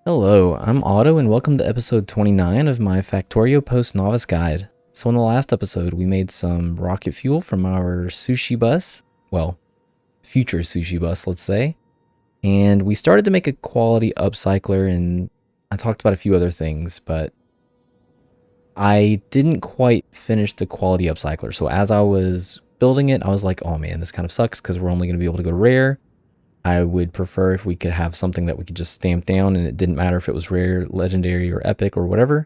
Hello, I'm Otto and welcome to episode 29 of my Factorio Post-Nauvis guide. So in the last episode, we made some rocket fuel from our Sushi Bus, well, future Sushi Bus, let's say. And we started to make a quality upcycler, and I talked about a few other things, but I didn't quite finish the quality upcycler. So as I was building it, I was like, oh man, this kind of sucks because we're only going to be able to go to rare. I would prefer if we could have something that we could just stamp down and it didn't matter if it was rare, legendary, or epic or whatever.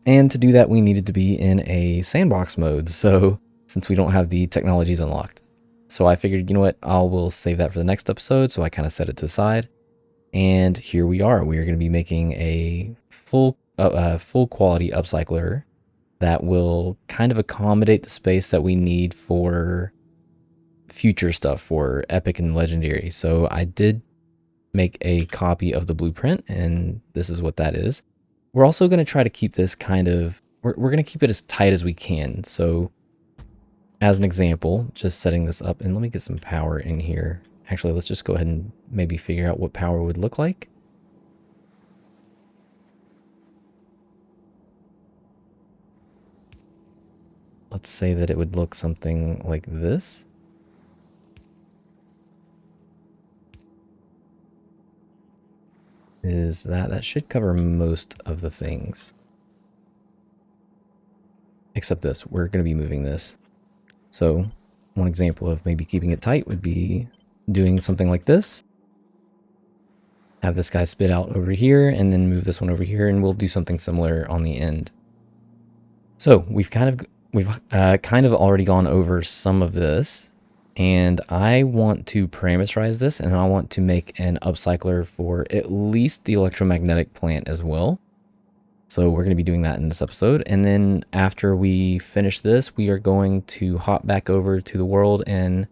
And to do that, we needed to be in a sandbox mode. So since we don't have the technologies unlocked. So I figured, you know what, will save that for the next episode. So I kind of set it to the side. And here we are. We are going to be making a full quality upcycler that will kind of accommodate the space that we need for future stuff for epic and legendary. So I did make a copy of the blueprint, and this is what that is. We're also going to try to keep this kind of, we're going to keep it as tight as we can. So as an example, just setting this up, and let me get some power in here. Actually, let's just go ahead and maybe figure out what power would look like. Let's say that it would look something like this. Is that should cover most of the things. Except this, we're going to be moving this. So one example of maybe keeping it tight would be doing something like this. Have this guy spit out over here and then move this one over here, and we'll do something similar on the end. So we've kind of already gone over some of this. And I want to parameterize this, and I want to make an upcycler for at least the electromagnetic plant as well. So we're going to be doing that in this episode. And then after we finish this, we are going to hop back over to the world and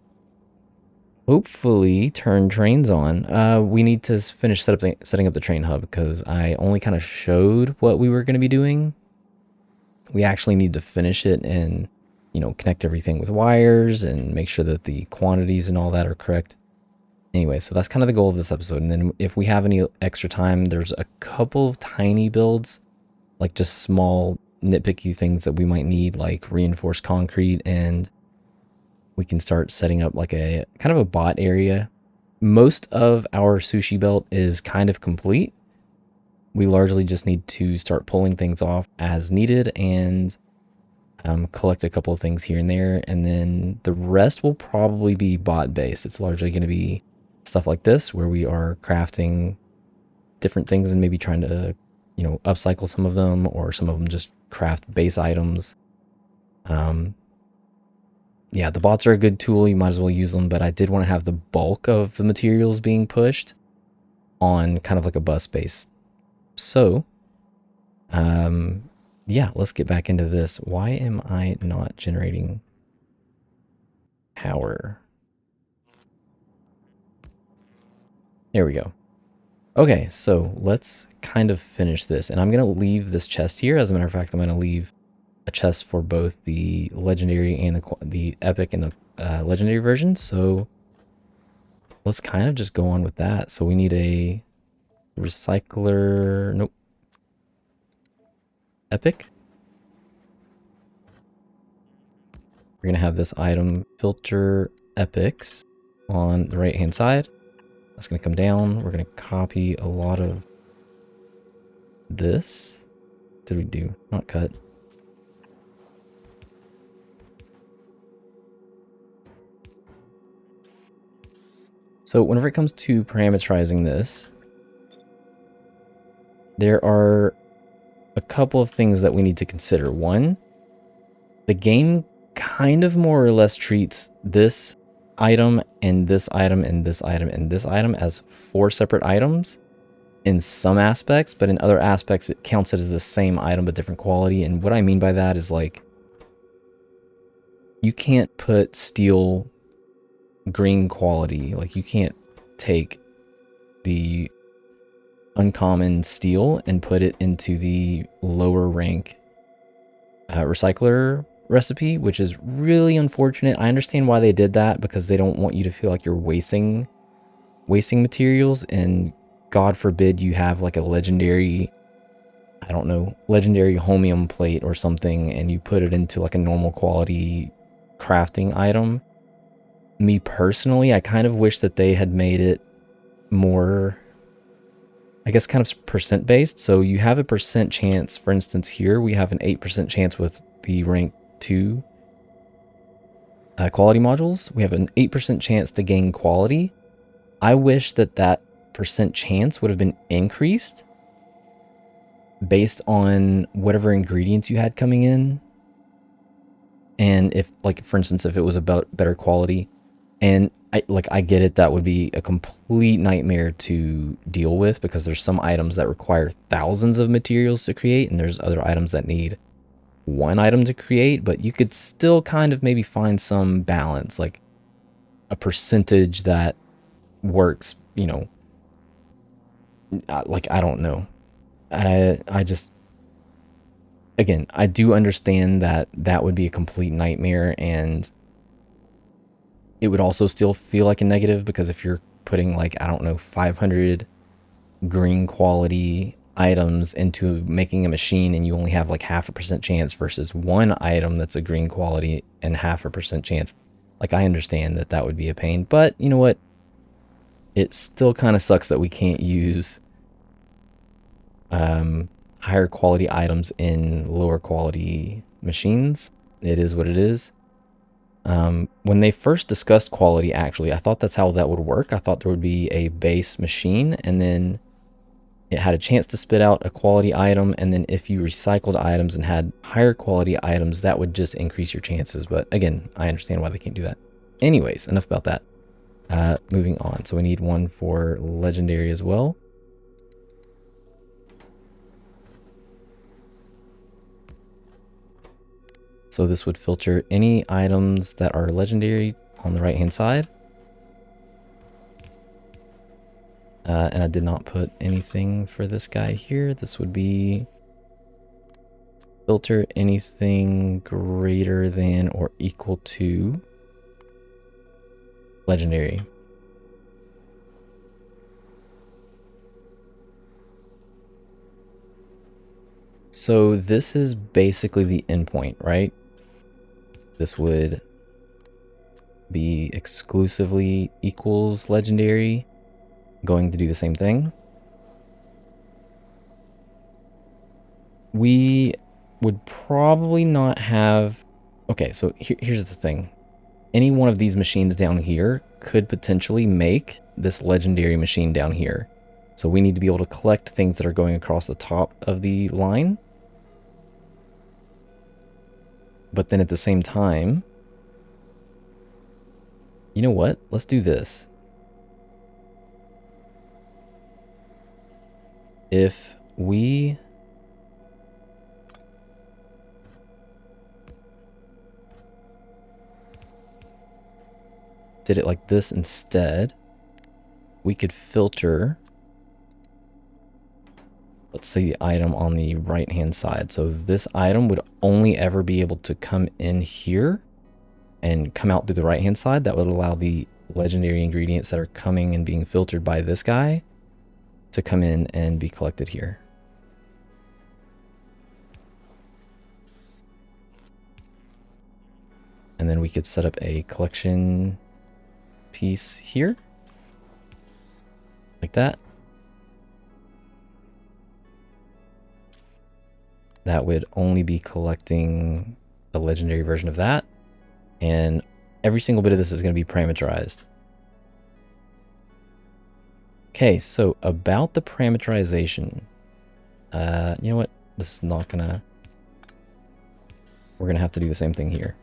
hopefully turn trains on. We need to finish setting up the train hub because I only kind of showed what we were going to be doing. We actually need to finish it and connect everything with wires and make sure that the quantities and all that are correct. Anyway, so that's kind of the goal of this episode. And then if we have any extra time, there's a couple of tiny builds, like just small nitpicky things that we might need, like reinforced concrete, and we can start setting up like a kind of a bot area. Most of our sushi belt is kind of complete. We largely just need to start pulling things off as needed and collect a couple of things here and there, and then the rest will probably be bot based. It's largely going to be stuff like this where we are crafting different things and maybe trying to upcycle some of them, or some of them just craft base items. Yeah, the bots are a good tool. You might as well use them, but I did want to have the bulk of the materials being pushed on kind of like a bus base. So yeah, let's get back into this. Why am I not generating power? There we go. Okay, so let's kind of finish this. And I'm going to leave this chest here. As a matter of fact, I'm going to leave a chest for both the legendary and the epic and the legendary version. So let's kind of just go on with that. So we need a recycler. Nope. Epic. We're going to have this item filter epics on the right hand side. That's going to come down. We're going to copy a lot of this. What did we do? Not cut. So whenever it comes to parameterizing this, there are a couple of things that we need to consider. One, the game kind of more or less treats this item and this item and this item and this item as 4 separate items in some aspects, but in other aspects it counts it as the same item but different quality. And what I mean by that is, like, you can't put steel green quality, like you can't take the uncommon steel and put it into the lower rank recycler recipe, which is really unfortunate. I understand why they did that, because they don't want you to feel like you're wasting materials, and God forbid you have like a legendary, I don't know, legendary homium plate or something, and you put it into like a normal quality crafting item. Me personally, I kind of wish that they had made it more, I guess, kind of percent based. So you have a percent chance. For instance, here we have an 8% chance with the rank 2 quality modules. We have an 8% chance to gain quality. I wish that that percent chance would have been increased based on whatever ingredients you had coming in. And if, like, for instance, if it was about better quality, and I get it, that would be a complete nightmare to deal with, because there's some items that require thousands of materials to create, and there's other items that need one item to create, but you could still kind of maybe find some balance, like a percentage that works, you know, like, I don't know. I just, again, I do understand that that would be a complete nightmare, and it would also still feel like a negative, because if you're putting, like, I don't know, 500 green quality items into making a machine, and you only have like 0.5% chance versus one item that's a green quality and 0.5% chance, like, I understand that that would be a pain, but you know what? It still kind of sucks that we can't use higher quality items in lower quality machines. It is what it is. When they first discussed quality, actually, I thought that's how that would work. I thought there would be a base machine, and then it had a chance to spit out a quality item, and then if you recycled items and had higher quality items, that would just increase your chances. But again, I understand why they can't do that. Anyways, enough about that. Moving on. So we need one for legendary as well. So this would filter any items that are legendary on the right-hand side. And I did not put anything for this guy here. This would be filter anything greater than or equal to legendary. So this is basically the endpoint, right? This would be exclusively equals legendary, going to do the same thing. We would probably not have... Okay, so here's the thing. Any one of these machines down here could potentially make this legendary machine down here. So we need to be able to collect things that are going across the top of the line. But then at the same time, you know what? Let's do this. If we did it like this instead, we could filter, let's say, the item on the right hand side. So this item would only ever be able to come in here and come out through the right hand side. That would allow the legendary ingredients that are coming and being filtered by this guy to come in and be collected here. And then we could set up a collection piece here, like that. That would only be collecting the legendary version of that. And every single bit of this is going to be parameterized. Okay, so about the parameterization. You know what? This is not gonna... We're gonna have to do the same thing here.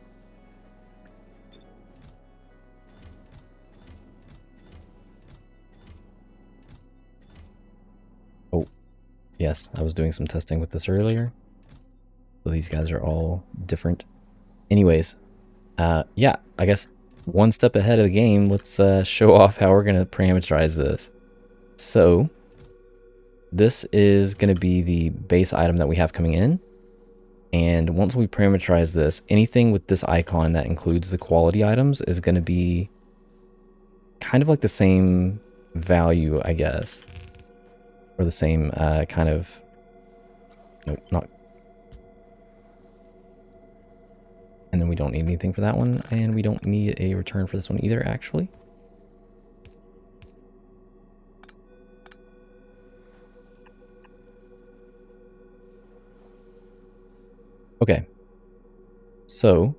Oh, yes, I was doing some testing with this earlier. So these guys are all different. Anyways, yeah, I guess one step ahead of the game, let's show off how we're gonna parameterize this. So this is going to be the base item that we have coming in. And once we parameterize this, anything with this icon that includes the quality items is going to be kind of like the same value, I guess. or the same kind of, nope, not. And then we don't need anything for that one, and we don't need a return for this one either, actually. Okay, so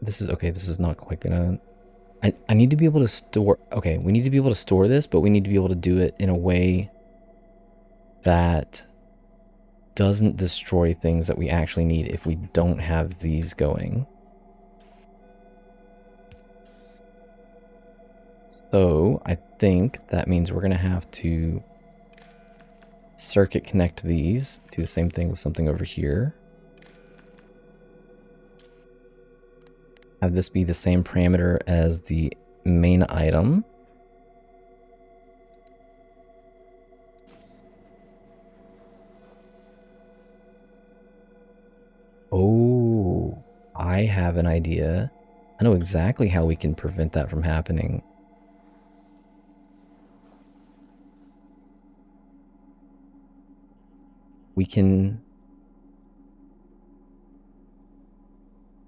this is not quite gonna, I need to be able to store, okay, we need to be able to store this, but we need to be able to do it in a way that doesn't destroy things that we actually need if we don't have these going. So I think that means we're gonna have to circuit connect these, do the same thing with something over here. Have this be the same parameter as the main item. Oh, I have an idea. I know exactly how we can prevent that from happening. We can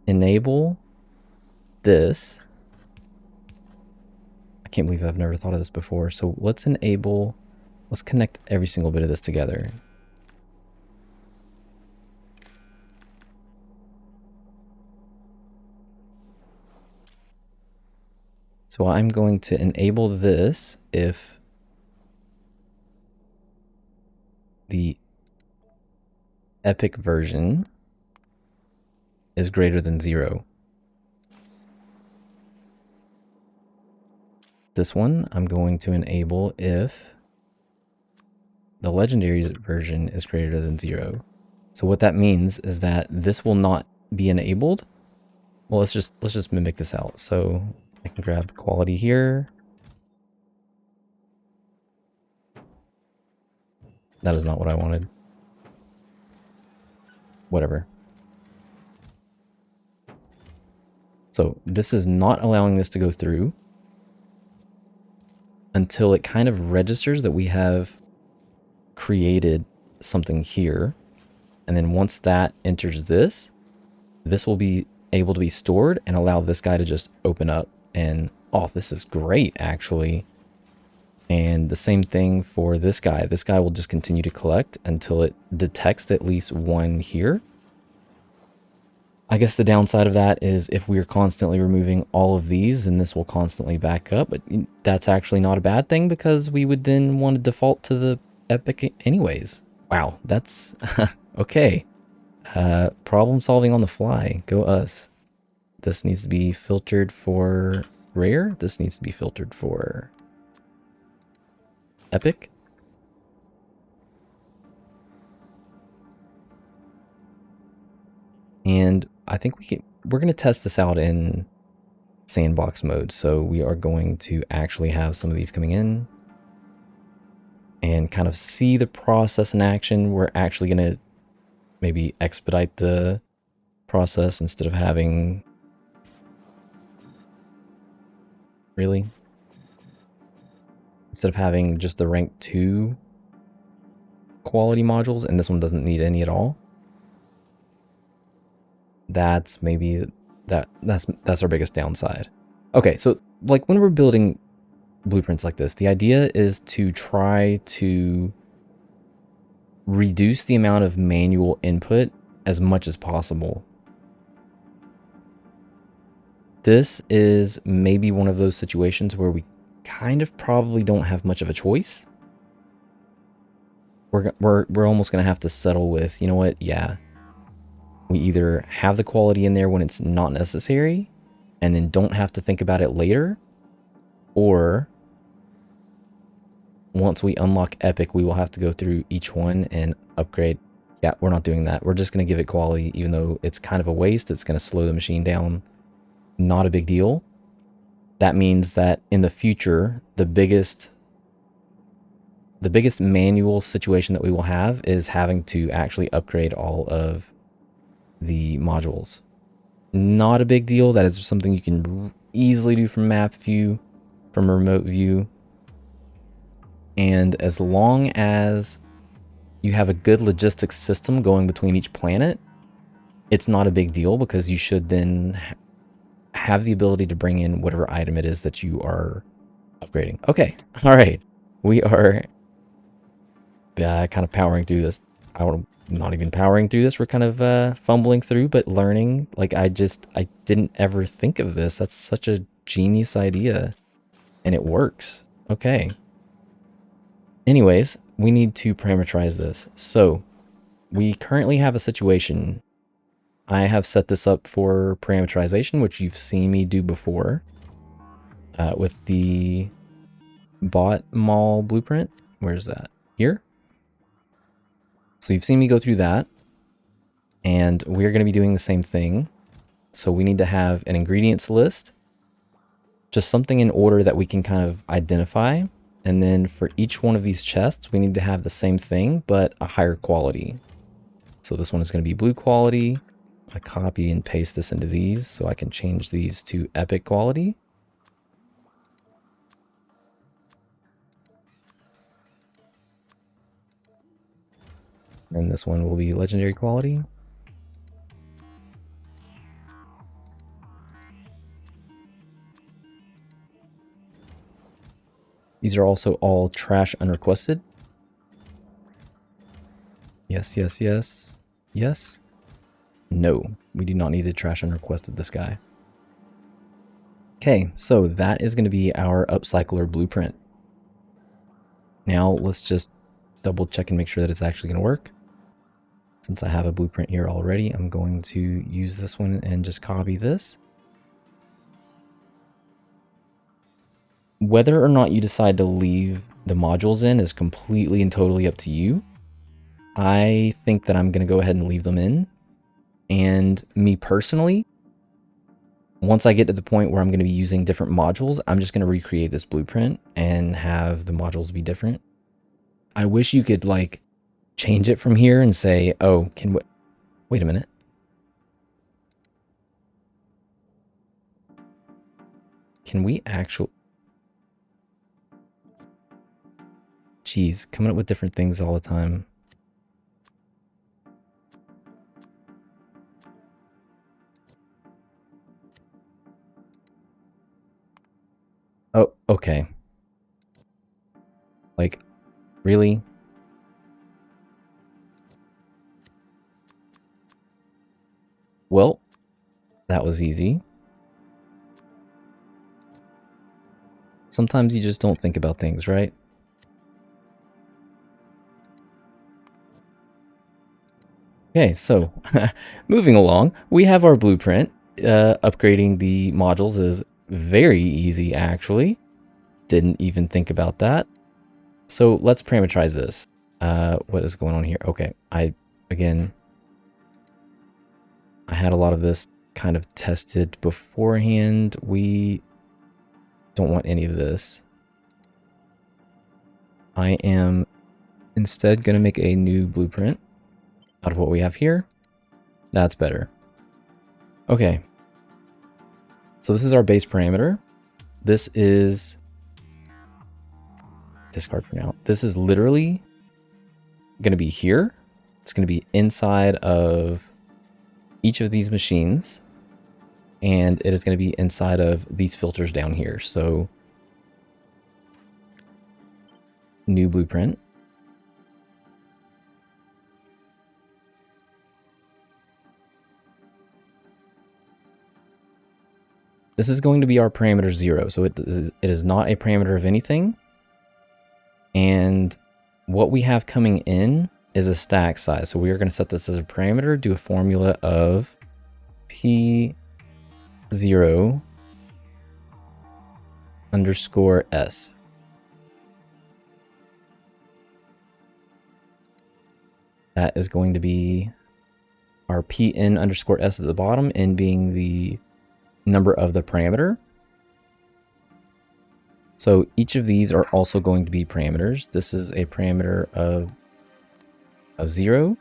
enable this. I can't believe I've never thought of this before. So let's connect every single bit of this together. So I'm going to enable this if the epic version is greater than 0. This one I'm going to enable if the legendary version is greater than 0. So what that means is that this will not be enabled. Well, let's just mimic this out. So I can grab quality here. That is not what I wanted. Whatever. So this is not allowing this to go through until it kind of registers that we have created something here. And then once that enters this will be able to be stored and allow this guy to just open up. And oh, this is great, actually. And the same thing for this guy. This guy will just continue to collect until it detects at least one here. I guess the downside of that is if we're constantly removing all of these, then this will constantly back up. But that's actually not a bad thing because we would then want to default to the epic anyways. Wow, that's okay. Problem solving on the fly. Go us. This needs to be filtered for rare. This needs to be filtered for epic. And I think we're going to test this out in sandbox mode. So we are going to actually have some of these coming in and kind of see the process in action. We're actually going to maybe expedite the process instead of having just the rank 2 quality modules, and this one doesn't need any at all. That's maybe that's our biggest downside. Okay, so like when we're building blueprints like this, the idea is to try to reduce the amount of manual input as much as possible. This is maybe one of those situations where we kind of probably don't have much of a choice. We're almost going to have to settle with, you know what, yeah. We either have the quality in there when it's not necessary and then don't have to think about it later, or once we unlock epic, we will have to go through each one and upgrade. Yeah, we're not doing that. We're just going to give it quality, even though it's kind of a waste. It's going to slow the machine down. Not a big deal. That means that in the future, the biggest manual situation that we will have is having to actually upgrade all of the modules. Not a big deal. That is something you can easily do from map view, from remote view. And as long as you have a good logistics system going between each planet, it's not a big deal, because you should then have the ability to bring in whatever item it is that you are upgrading. Okay, all right. We are kind of powering through this. Not even powering through this. We're kind of fumbling through, but learning. Like, I didn't ever think of this. That's such a genius idea. And it works. Okay. Anyways, we need to parameterize this. So, we currently have a situation. I have set this up for parameterization, which you've seen me do before. With the bot mall blueprint. Where's that? Here? So you've seen me go through that. And we're going to be doing the same thing. So we need to have an ingredients list. Just something in order that we can kind of identify. And then for each one of these chests, we need to have the same thing, but a higher quality. So this one is going to be blue quality. I copy and paste this into these so I can change these to epic quality. And this one will be legendary quality. These are also all trash unrequested. Yes, yes, yes. Yes. No, we do not need to trash unrequested this guy. Okay, so that is going to be our Upcycler blueprint. Now let's just double check and make sure that it's actually going to work. Since I have a blueprint here already, I'm going to use this one and just copy this. Whether or not you decide to leave the modules in is completely and totally up to you. I think that I'm going to go ahead and leave them in. And me personally, once I get to the point where I'm going to be using different modules, I'm just going to recreate this blueprint and have the modules be different. I wish you could like change it from here and say, oh, wait a minute. Can we actually... Jeez, coming up with different things all the time. Oh, okay. Like, really? Well, that was easy. Sometimes you just don't think about things, right? Okay, so moving along, we have our blueprint. Upgrading the modules is very easy, actually. Didn't even think about that. So let's parameterize this. What is going on here? Okay, again, I had a lot of this kind of tested beforehand. We don't want any of this. I am instead going to make a new blueprint out of what we have here. That's better. Okay. So this is our base parameter. This is... discard for now. This is literally going to be here. It's going to be inside of each of these machines. And it is going to be inside of these filters down here. So new blueprint. This is going to be our parameter 0. So it is not a parameter of anything. And what we have coming in is a stack size. So we are going to set this as a parameter, do a formula of P0 underscore S. That is going to be our Pn underscore S at the bottom, n being the number of the parameter. So each of these are also going to be parameters. This is a parameter of 0.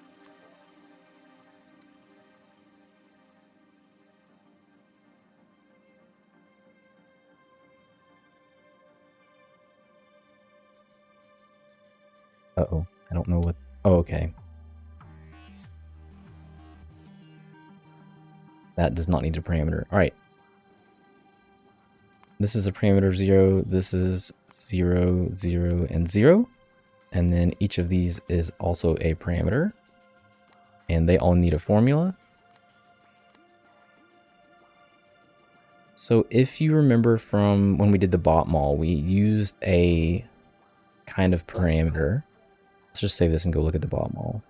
Uh-oh, I don't know what... Oh, okay. That does not need a parameter. All right. This is a parameter 0. This is 0, 0, and 0. And then each of these is also a parameter. And they all need a formula. So if you remember from when we did the bot mall, we used a kind of parameter. Let's just save this and go look at the bot mall.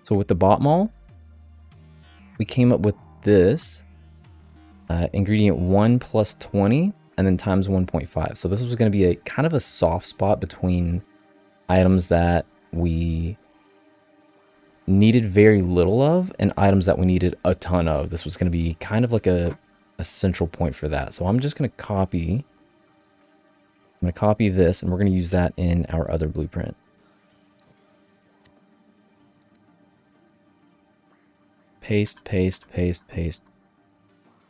So with the bot mall, we came up with this ingredient 1 plus 20 and then times 1.5. So this was going to be a kind of a soft spot between items that we needed very little of and items that we needed a ton of. This was going to be kind of like a central point for that. So I'm just going to copy this and we're going to use that in our other blueprint. Paste, paste, paste, paste.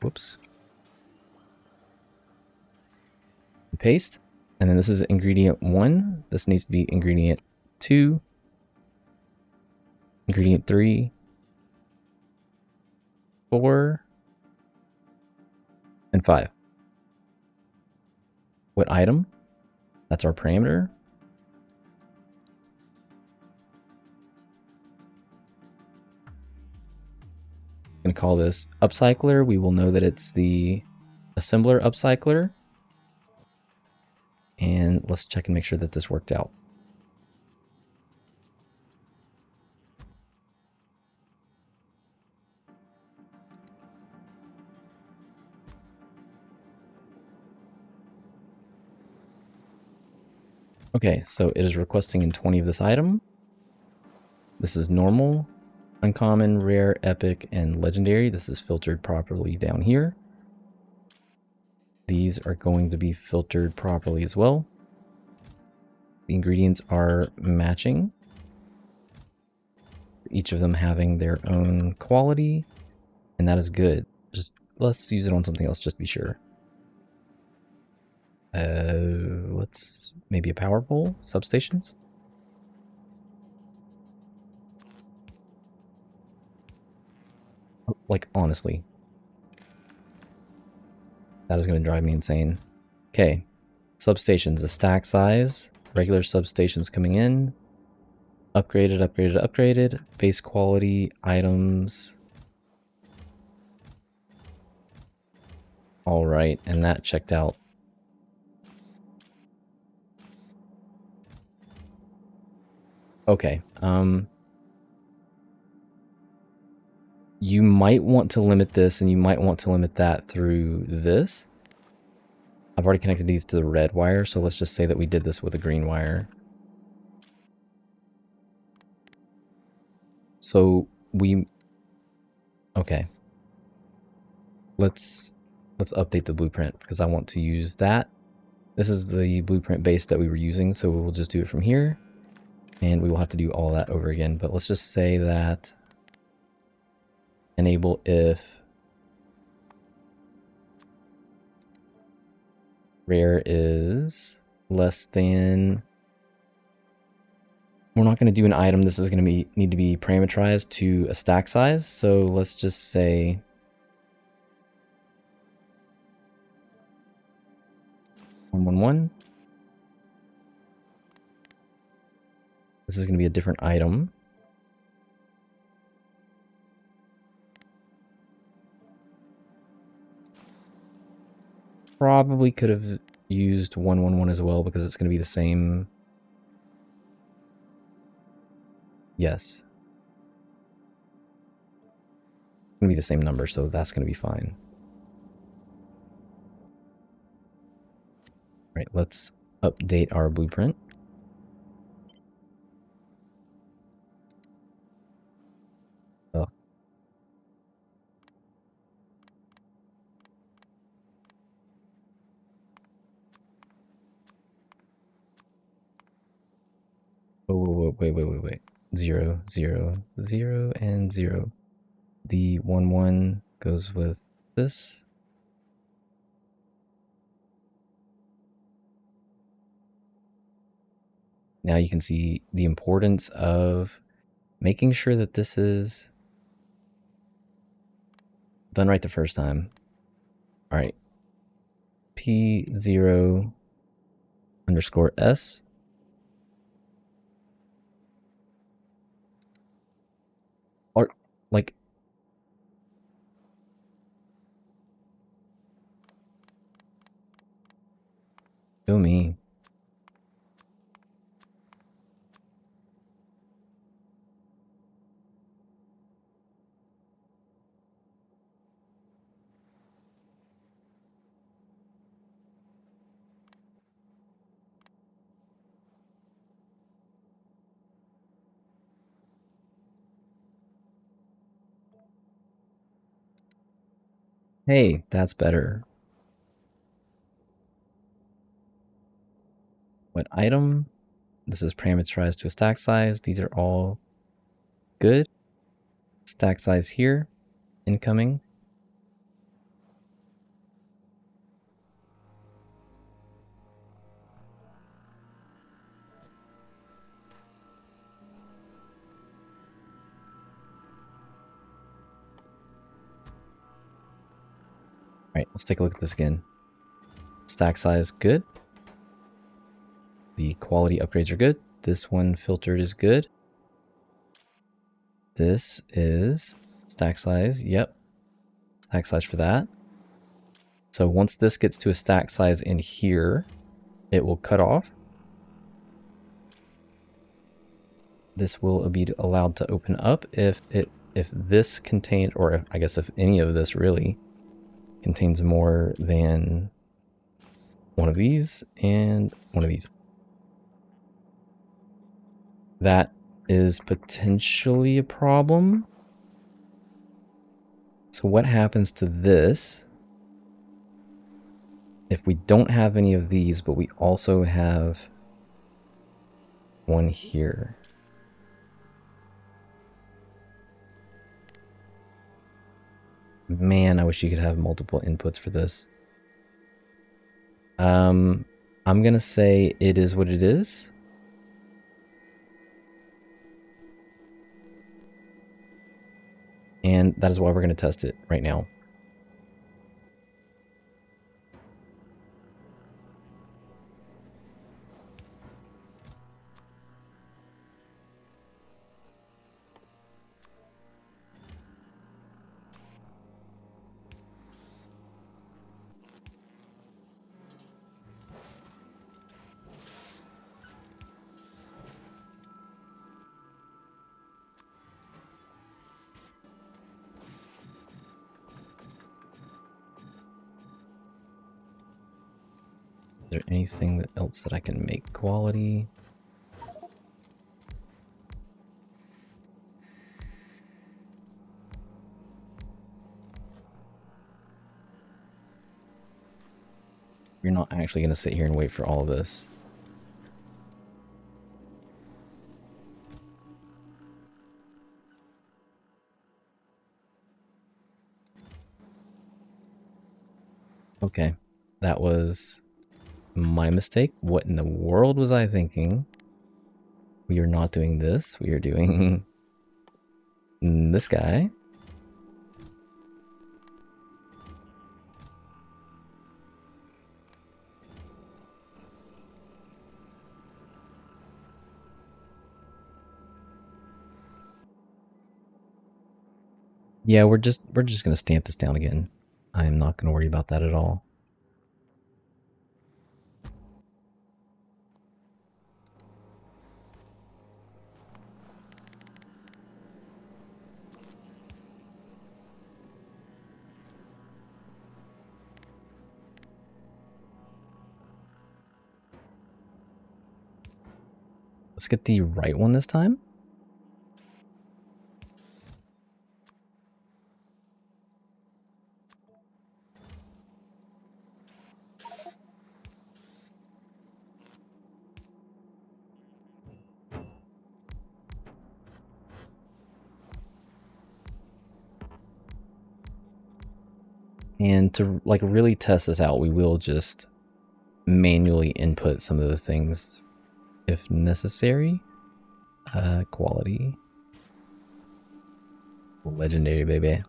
Whoops. Paste. And then this is ingredient 1. This needs to be ingredient 2. Ingredient 3. 4. And 5. What item? That's our parameter. I'm going to call this Upcycler. We will know that it's the assembler Upcycler. And let's check and make sure that this worked out. Okay, so it is requesting in 20 of this item. This is normal, uncommon, rare, epic, and legendary. This is filtered properly down here. These are going to be filtered properly as well. The ingredients are matching, each of them having their own quality, and that is good. Just let's use it on something else just to be sure. Let's maybe a power pole, substations. Like honestly, that is going to drive me insane. Okay, substations, a stack size, regular substations coming in, upgraded, upgraded, upgraded, base quality, items. All right, and that checked out. Okay, you might want to limit this and you might want to limit that through this. I've already connected these to the red wire, so let's just say that we did this with a green wire. So okay. Let's update the blueprint because I want to use that. This is the blueprint base that we were using, so we'll just do it from here. And we will have to do all that over again, but let's just say that enable if rare is less than... We're not going to do an item. This is going to need to be parameterized to a stack size. So let's just say 111. This is going to be a different item. Probably could have used 111 as well because it's going to be the same. Yes. It's going to be the same number, so that's going to be fine. All right, let's update our blueprint. Oh. Oh, wait. 0, 0, 0, and 0. The 1, 1 goes with this. Now you can see the importance of making sure that this is done right the first time. All right, P0 underscore S. Or like, go me. Hey, that's better. What item? This is parameterized to a stack size. These are all good. Stack size here, incoming. All right, let's take a look at this again. Stack size, good. The quality upgrades are good. This one filtered is good. This is stack size, yep. Stack size for that. So once this gets to a stack size in here, it will cut off. This will be allowed to open up if this contained, or if, I guess if any of this really contains more than one of these and one of these. That is potentially a problem. So what happens to this if we don't have any of these, but we also have one here? Man, I wish you could have multiple inputs for this. I'm gonna say it is what it is. And that is why we're gonna test it right now. Is there anything else that I can make quality? You're not actually going to sit here and wait for all of this. Okay, that was my mistake. What in the world was I thinking? We are not doing this. We are doing this guy. Yeah, we're just gonna stamp this down again. I am not gonna worry about that at all. Let's get the right one this time. And to like really test this out, we will just manually input some of the things if necessary. Quality. Legendary, baby.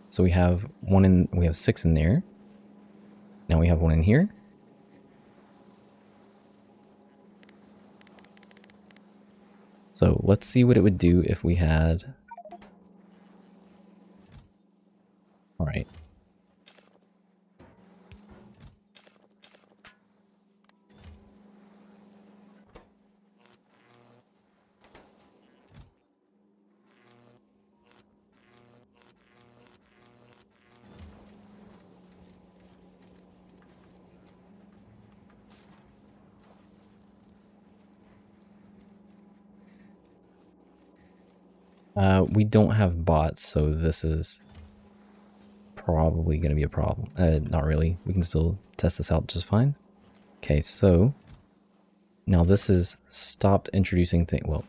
So we have we have 6 in there. Now we have one in here. So let's see what it would do if we had... All right. We don't have bots, so this is probably going to be a problem. Not really. We can still test this out just fine. Okay, so now this is stopped introducing thing. Well,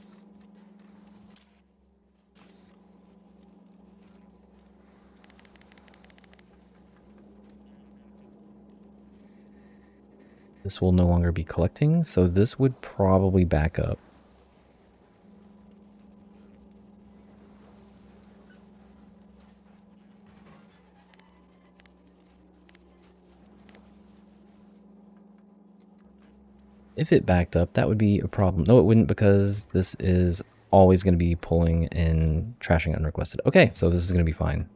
this will no longer be collecting, so this would probably back up. If it backed up, that would be a problem. No, it wouldn't, because this is always going to be pulling and trashing unrequested. Okay, so this is going to be fine.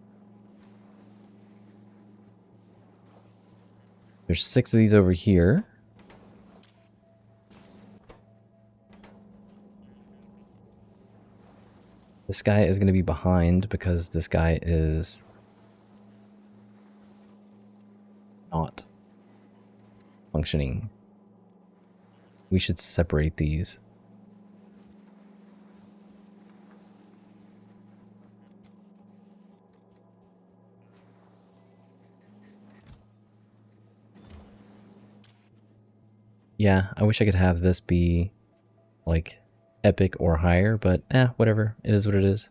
There's 6 of these over here. This guy is going to be behind because this guy is not functioning. We should separate these. Yeah, I wish I could have this be like epic or higher, but whatever. It is what it is.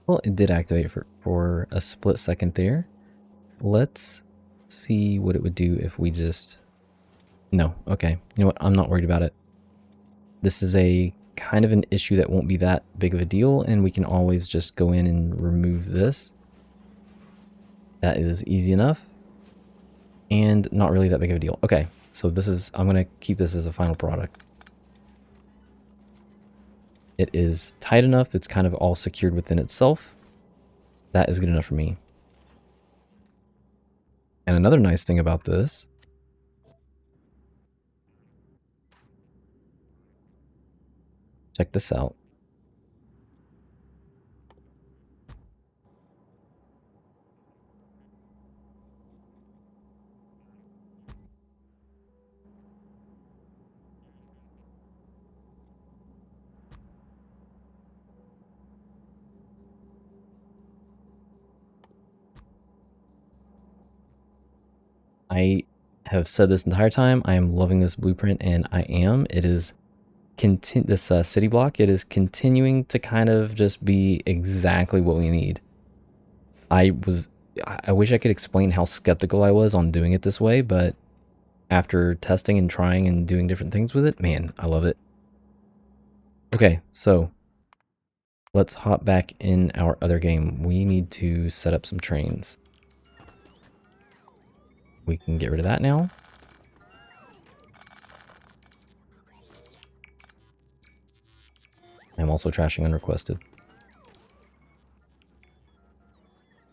Well, it did activate for a split second there. Let's see what it would do if we just... No, okay. You know what? I'm not worried about it. This is a kind of an issue that won't be that big of a deal, and we can always just go in and remove this. That is easy enough. And not really that big of a deal. Okay, so this is... I'm going to keep this as a final product. It is tight enough. It's kind of all secured within itself. That is good enough for me. And another nice thing about this, check this out. I have said this entire time, I am loving this blueprint, and I am. It is this city block, it is continuing to kind of just be exactly what we need. I wish I could explain how skeptical I was on doing it this way, but after testing and trying and doing different things with it, man, I love it. Okay, so let's hop back in our other game. We need to set up some trains. We can get rid of that now. I'm also trashing unrequested.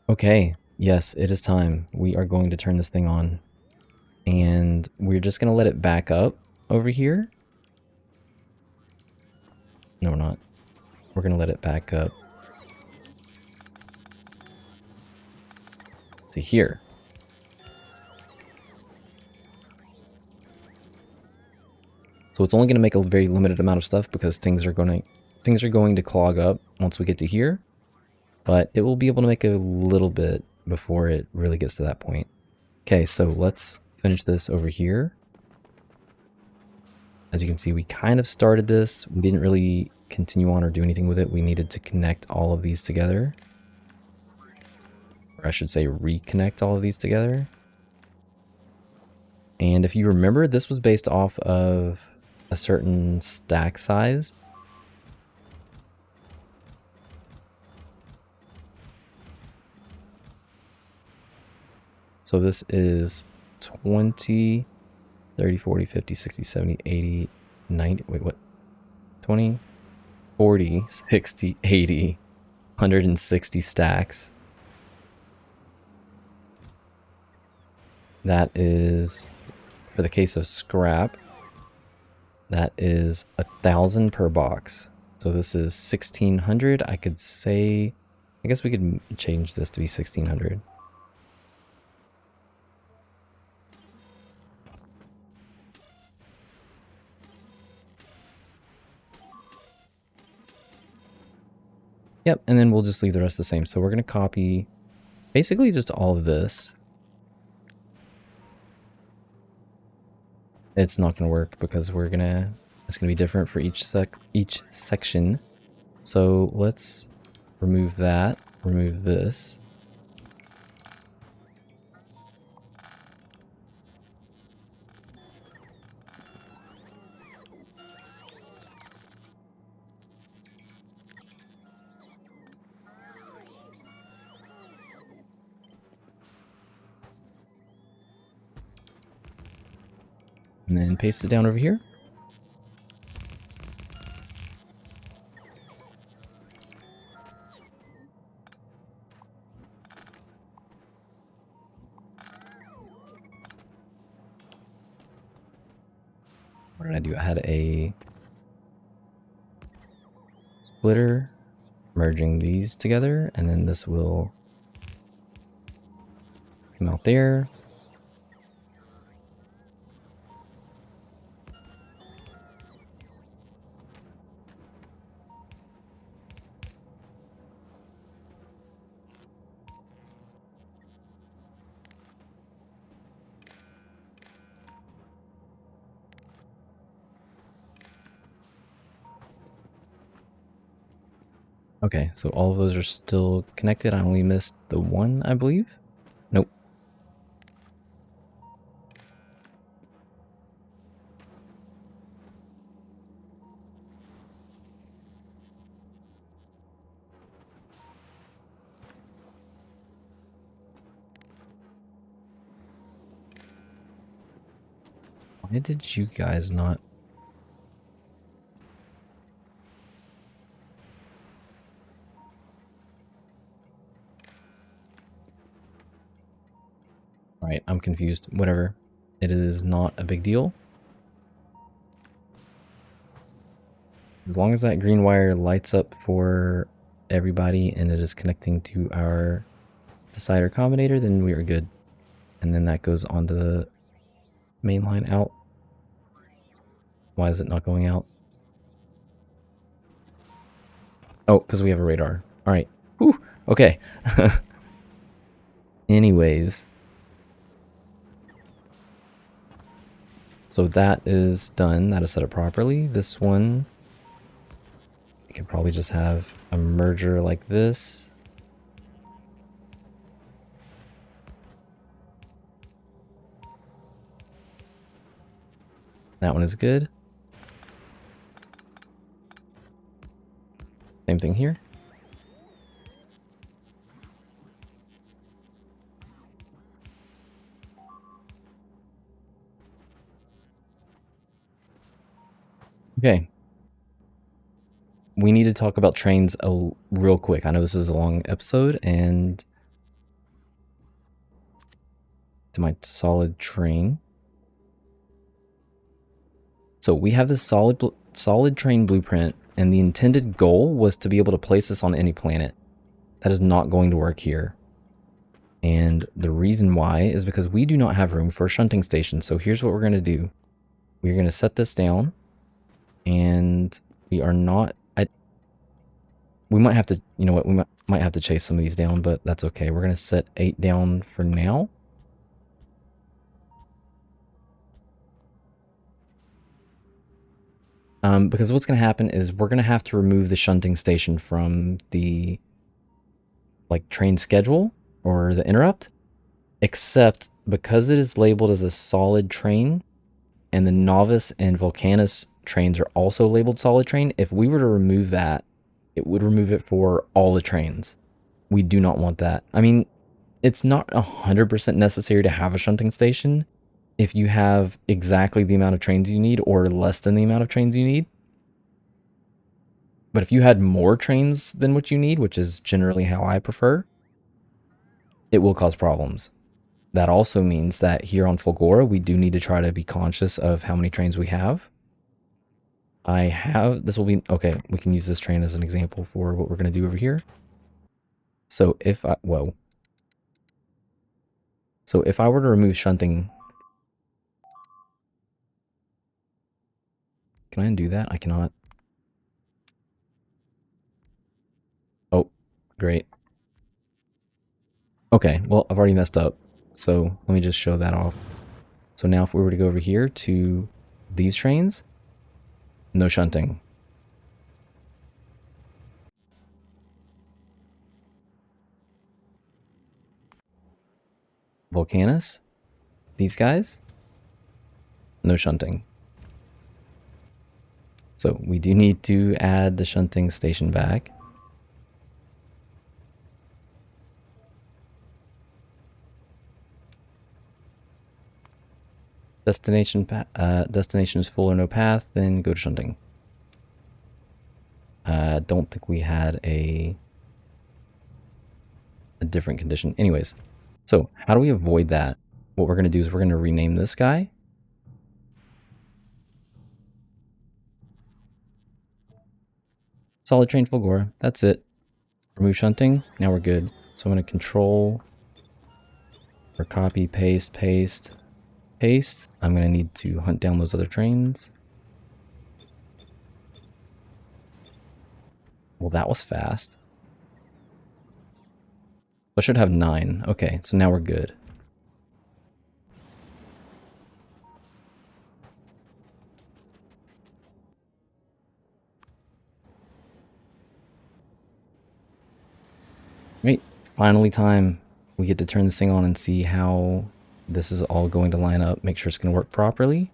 Okay, yes, it is time. We are going to turn this thing on. And we're just going to let it back up over here. No, we're not. We're going to let it back up to here. So it's only going to make a very limited amount of stuff because things are going to clog up once we get to here. But it will be able to make a little bit before it really gets to that point. Okay, so let's finish this over here. As you can see, we kind of started this. We didn't really continue on or do anything with it. We needed to connect all of these together. Or I should say reconnect all of these together. And if you remember, this was based off of a certain stack size. So this is 20, 30, 40, 50, 60, 70, 80, 90, wait, what? 20, 40, 60, 80, 160 stacks. That is, for the case of scrap, that is 1,000 per box. So this is 1,600. I could say, I guess we could change this to be 1,600. Yep, and then we'll just leave the rest the same. So we're going to copy basically just all of this. It's not going to work because it's going to be different for each section. So let's remove that, remove this. And then paste it down over here. What did I do? I had a splitter merging these together, and then this will come out there. Okay, so all of those are still connected. I only missed the one, I believe. Nope. Why did you guys not? Alright, I'm confused. Whatever. It is not a big deal. As long as that green wire lights up for everybody and it is connecting to our decider combinator, then we are good. And then that goes onto the main line out. Why is it not going out? Oh, because we have a radar. Alright. Whew. Okay. Anyways. So that is done. That is set up properly. This one, we could probably just have a merger like this. That one is good. Same thing here. Okay. We need to talk about trains real quick. I know this is a long episode, and to my solid train. So we have this solid train blueprint, and the intended goal was to be able to place this on any planet. That is not going to work here. And the reason why is because we do not have room for a shunting station. So here's what we're going to do. We're going to set this down, and we are not... we might have to, you know what, we might have to chase some of these down, but that's okay. We're going to set 8 down for now. Because what's going to happen is we're going to have to remove the shunting station from the train schedule or the interrupt, except because it is labeled as a solid train and the Nauvis and Vulcanus trains are also labeled solid train, if we were to remove that, it would remove it for all the trains. We do not want that. I mean, it's not 100% necessary to have a shunting station if you have exactly the amount of trains you need or less than the amount of trains you need. But if you had more trains than what you need, which is generally how I prefer, it will cause problems. That also means that here on Fulgora, we do need to try to be conscious of how many trains we have. This will be, okay, we can use this train as an example for what we're going to do over here. So if I were to remove shunting, can I undo that? I cannot. Oh, great. Okay, well, I've already messed up. So let me just show that off. So now if we were to go over here to these trains, no shunting. Vulcanus, these guys, no shunting. So we do need to add the shunting station back. Destination is full or no path, then go to shunting. Don't think we had a different condition. Anyways, so how do we avoid that? What we're going to do is we're going to rename this guy. Solid train Fulgora. That's it. Remove shunting. Now we're good. So I'm going to control or copy, paste, paste, paste. I'm going to need to hunt down those other trains. Well, that was fast. I should have 9. Okay, so now we're good. Right, finally time. We get to turn this thing on and see how this is all going to line up. Make sure it's going to work properly.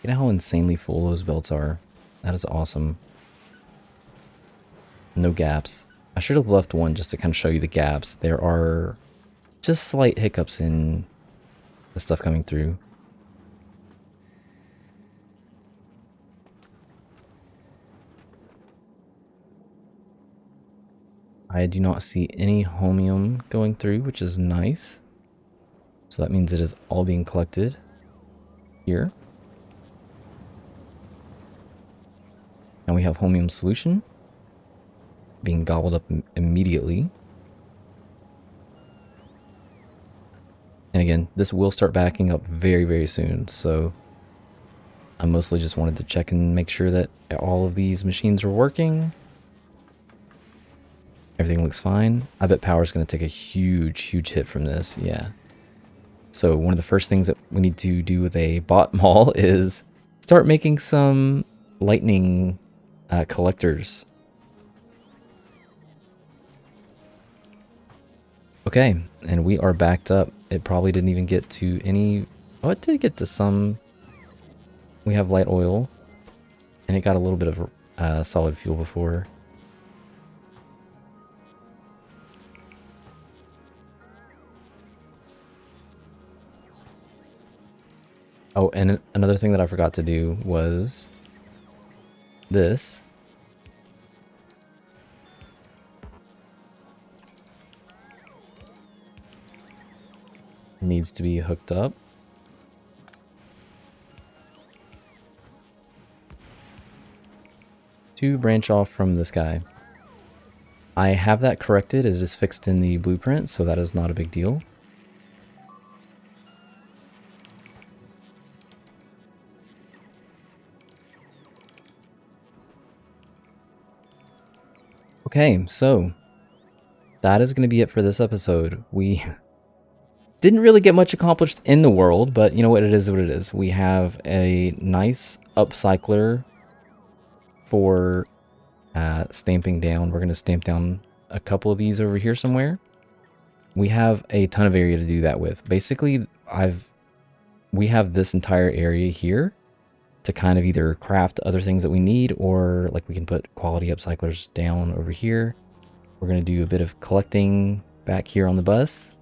You know how insanely full those belts are? That is awesome. No gaps. I should have left one just to kind of show you the gaps. There are just slight hiccups in the stuff coming through. I do not see any homium going through, which is nice. So that means it is all being collected here. Now we have homium solution being gobbled up immediately. And again, this will start backing up very, very soon. So I mostly just wanted to check and make sure that all of these machines are working. Everything looks fine. I bet power is going to take a huge, huge hit from this. Yeah. So one of the first things that we need to do with a bot mall is start making some lightning collectors. Okay, and we are backed up. It probably didn't even get to any... Oh, it did get to some We have light oil, and it got a little bit of solid fuel before. Oh, and another thing that I forgot to do was this. Needs to be hooked up. To branch off from this guy. I have that corrected. It is fixed in the blueprint, so that is not a big deal. Okay, so that is going to be it for this episode. We didn't really get much accomplished in the world, but you know what, it is what it is. We have a nice upcycler for stamping down. We're going to stamp down a couple of these over here somewhere. We have a ton of area to do that with. Basically, we have this entire area here to kind of either craft other things that we need, or like we can put quality upcyclers down over here. We're going to do a bit of collecting back here on the bus,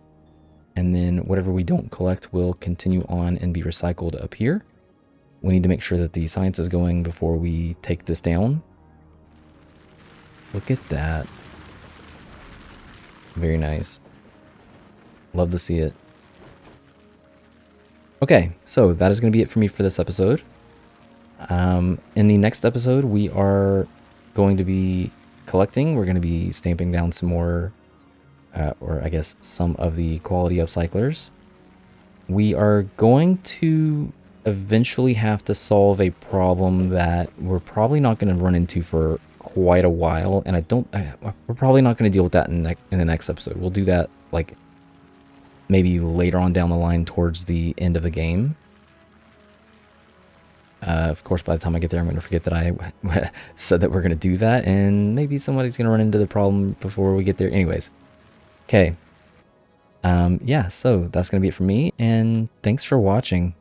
and then whatever we don't collect will continue on and be recycled up here. We need to make sure that the science is going before we take this down. Look at that. Very nice. Love to see it. Okay, so that is going to be it for me for this episode. In the next episode, we are going to be collecting. We're going to be stamping down some more, or I guess some of the quality upcyclers. We are going to eventually have to solve a problem that we're probably not going to run into for quite a while, and we're probably not going to deal with that in the next episode. We'll do that like maybe later on down the line towards the end of the game. Of course, by the time I get there, I'm going to forget that I said that we're going to do that, and maybe somebody's going to run into the problem before we get there. Anyways, okay. Yeah, so that's going to be it for me, and thanks for watching.